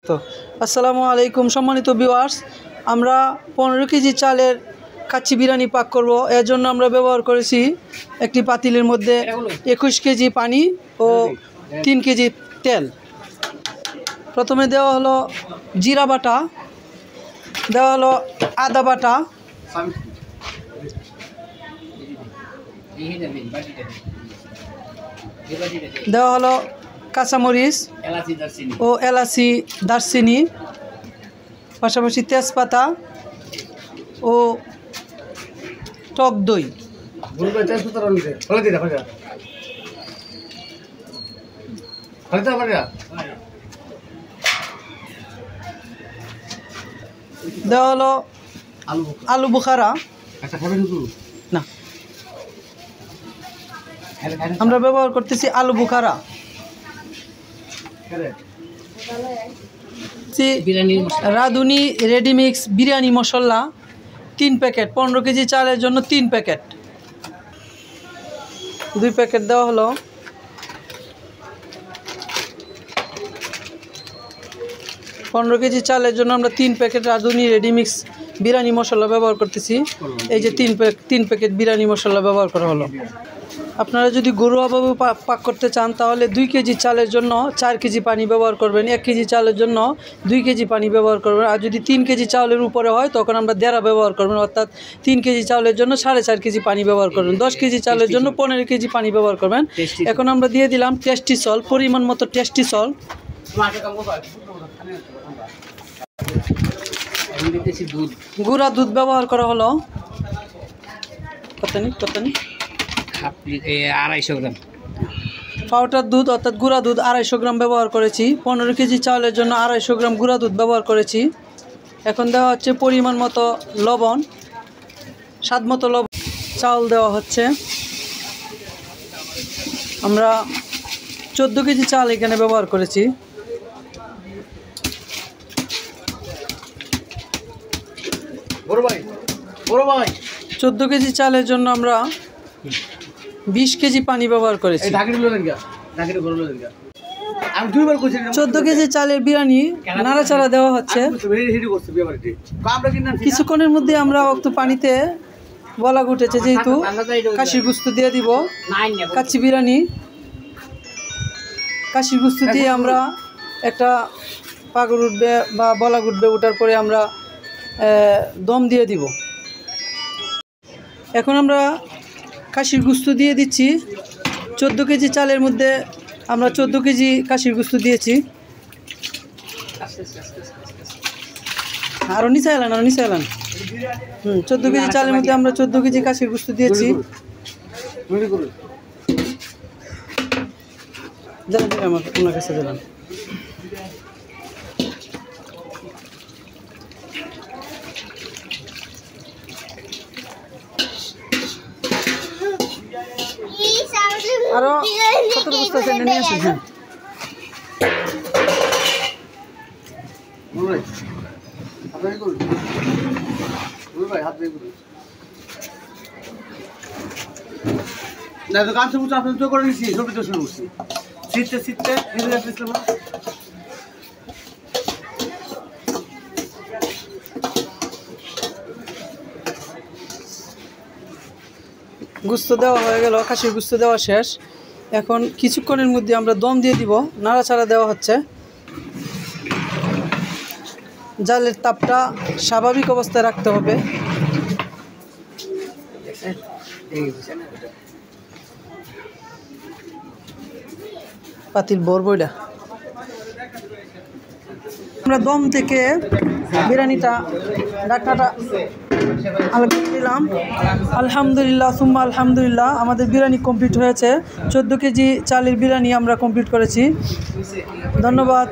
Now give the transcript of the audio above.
তো আসসালামু আলাইকুম সম্মানিত ভিউয়ার্স, আমরা 15 কেজি চালের কাচ্চি বিরিয়ানি পাক করব। এর জন্য আমরা ব্যবহার করেছি একটি পাতিলের মধ্যে 21 কেজি পানি ও 3 কেজি তেল। প্রথমে দেওয়া হলো জিরা বাটা, দেওয়া হলো আদা বাটা, দেওয়া হলো কাঁচামরিচ ও এলাচি দারচিনি, পাশাপাশি তেজপাতা ও টক দই। দেওয়া হলো আলু বুখারা। না, আমরা ব্যবহার করতেছি আলু বুখারা। রাঁধুনি রেডিমিক্স বিরিয়ানি মশলা 3 প্যাকেট, 15 কেজি চালের জন্য 3 প্যাকেট, 2 প্যাকেট দেওয়া হলো। পনেরো কেজি চালের জন্য আমরা 3 প্যাকেট রাঁধুনি রেডিমিক্স বিরিয়ানি মশলা ব্যবহার করতেছি। এই যে 3 প্যাকেট বিরিয়ানি মশলা ব্যবহার করা হলো। আপনারা যদি ঘরোয়াভাবে পাক করতে চান তাহলে 2 কেজি চালের জন্য 4 কেজি পানি ব্যবহার করবেন, 1 কেজি চালের জন্য 2 কেজি পানি ব্যবহার করবেন। আর যদি 3 কেজি চালের উপরে হয় তখন আমরা দেড়া ব্যবহার করবেন, অর্থাৎ 3 কেজি চালের জন্য 4.5 কেজি পানি ব্যবহার করবেন। 10 কেজি চালের জন্য 15 কেজি পানি ব্যবহার করবেন। এখন আমরা দিয়ে দিলাম টেস্টি সল্ট, পরিমাণ মতো টেস্টি সল্ট। গুঁড়া দুধ ব্যবহার করা হলো কত 250 গ্রাম। পাউডার দুধ অর্থাৎ গুঁড়া দুধ 250 গ্রাম ব্যবহার করেছি। 15 কেজি চাউলের জন্য 250 গ্রাম গুঁড়া দুধ ব্যবহার করেছি। এখন দেওয়া হচ্ছে পরিমাণ মতো লবণ, স্বাদ মতো লবণ। চাউল দেওয়া হচ্ছে। আমরা 14 কেজি চাল এখানে ব্যবহার করেছি। বড় ভাই 14 কেজি চালের জন্য আমরা 20 কেজি পানি ব্যবহার করেছি। 14 কেজি চালের বিরিয়ানি নাড়াচাড়া দেওয়া হচ্ছে। কিছুক্ষণের মধ্যে আমরা একটু পানিতে বলা উঠেছে, যেহেতু কাশির গুস্ত দিয়ে দিব। কাচ্চি বিরিয়ানি কাশির গুস্ত দিয়ে আমরা একটা পাগল উঠবে বা বলা উঠবে, ওঠার পরে আমরা দম দিয়ে দিব। এখন আমরা কাশির গুস্ত দিয়ে দিচ্ছি। 14 কেজি চালের মধ্যে আমরা 14 কেজি কাশির গুস্ত দিয়েছি। আরও নিচে এলেন 14 কেজি চালের মধ্যে আমরা 14 কেজি কাশির গুস্ত দিয়েছি। দিলাম আমার ওনার কাছে দিলাম। আরো কত বুঝতে আছে নিয়ে আসুন। হ্যাঁ, গান শুনছি, আপনি তো করে নিচ্ছি, ছবি তো শুরু করছি শীতে গুস্ত দেওয়া হয়ে গেল, খাসির গুস্ত দেওয়া শেষ। এখন কিছুক্ষণের মধ্যে আমরা দম দিয়ে দিব। নাড়াচাড়া দেওয়া হচ্ছে। জালের তাপটা স্বাভাবিক অবস্থায় রাখতে হবে। পাতিল বইটা আমরা দম থেকে বিরিয়ানিটা ঢাকনাটা দিলাম। আলহামদুলিল্লাহ সুম্মা আলহামদুলিল্লাহ, আমাদের বিরিয়ানি কমপ্লিট হয়েছে। 14 কেজি চালের বিরিয়ানি আমরা কমপ্লিট করেছি। ধন্যবাদ।